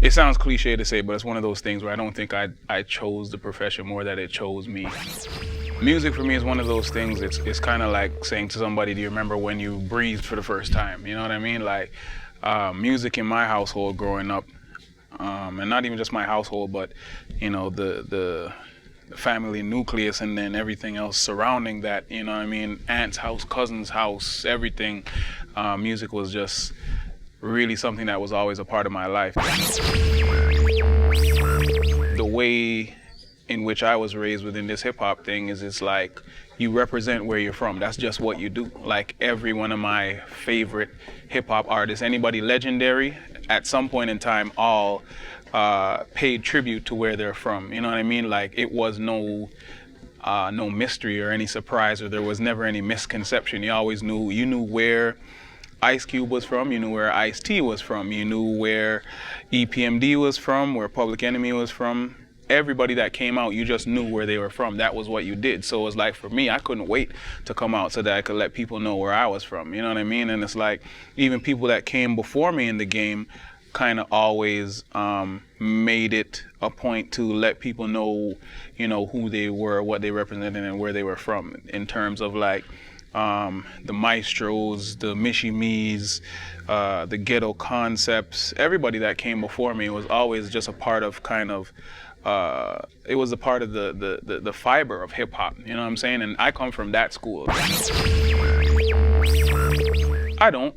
it sounds cliche to say, but it's one of those things where I don't think I chose the profession more that it chose me. Music for me is one of those things, it's kind of like saying to somebody, do you remember when you breathed for the first time? You know what I mean? Like, music in my household growing up, and not even just my household, but, you know, the family nucleus and then everything else surrounding that, you know what I mean? Aunt's house, cousin's house, everything. Music was just really something that was always a part of my life. The way in which I was raised within this hip hop thing is it's like you represent where you're from. That's just what you do. Like every one of my favorite hip hop artists, anybody legendary, at some point in time, all paid tribute to where they're from. You know what I mean? Like it was no mystery or any surprise, or there was never any misconception. You always knew where Ice Cube was from, you knew where Ice-T was from, you knew where EPMD was from, where Public Enemy was from. Everybody that came out, you just knew where they were from. That was what you did. So it was like, for me, I couldn't wait to come out so that I could let people know where I was from. You know what I mean? And it's like, even people that came before me in the game kind of always made it a point to let people know, you know, who they were, what they represented, and where they were from, in terms of like, the Maestros, the Mishi Me's, the Ghetto Concepts. Everybody that came before me was always just a part of kind of, it was a part of the fiber of hip hop, you know what I'm saying? And I come from that school. I don't.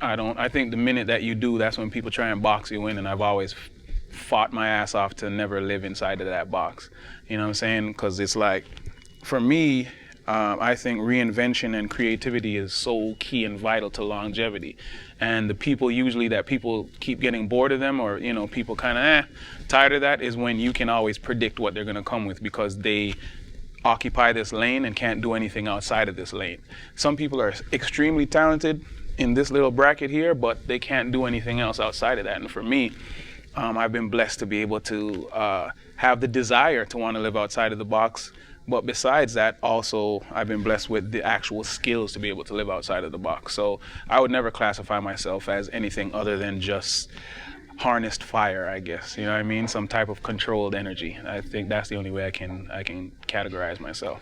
I think the minute that you do, that's when people try and box you in, and I've always fought my ass off to never live inside of that box. You know what I'm saying? Because it's like, for me, I think reinvention and creativity is so key and vital to longevity. And the people usually that people keep getting bored of them, or, you know, people kind of tired of that, is when you can always predict what they're going to come with, because they occupy this lane and can't do anything outside of this lane. Some people are extremely talented in this little bracket here, but they can't do anything else outside of that. And for me, I've been blessed to be able to have the desire to want to live outside of the box. But besides that, also, I've been blessed with the actual skills to be able to live outside of the box. So I would never classify myself as anything other than just harnessed fire, I guess. You know what I mean? Some type of controlled energy. I think that's the only way I can categorize myself.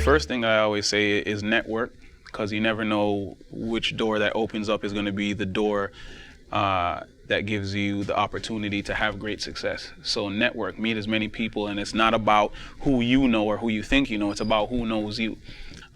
First thing I always say is network, because you never know which door that opens up is going to be the door that gives you the opportunity to have great success. So network, meet as many people, and it's not about who you know or who you think you know, it's about who knows you.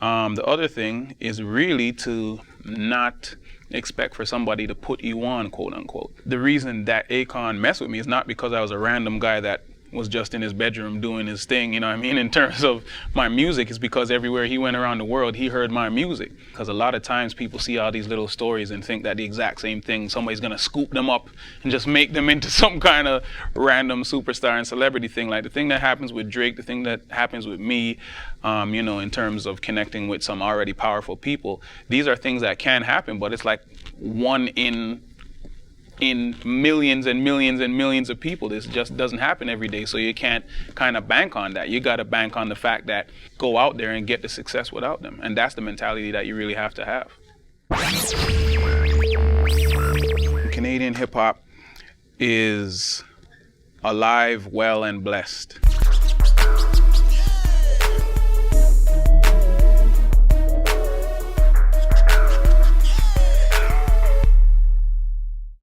The other thing is really to not expect for somebody to put you on, quote unquote. The reason that Akon messed with me is not because I was a random guy that was just in his bedroom doing his thing, you know what I mean, in terms of my music, is because everywhere he went around the world, he heard my music. Because a lot of times people see all these little stories and think that the exact same thing, somebody's gonna scoop them up and just make them into some kind of random superstar and celebrity thing. Like the thing that happens with Drake, the thing that happens with me, you know, in terms of connecting with some already powerful people, these are things that can happen, but it's like one in millions and millions and millions of people. This just doesn't happen every day, so you can't kind of bank on that. You got to bank on the fact that go out there and get the success without them, and that's the mentality that you really have to have. Canadian hip hop is alive, well, and blessed.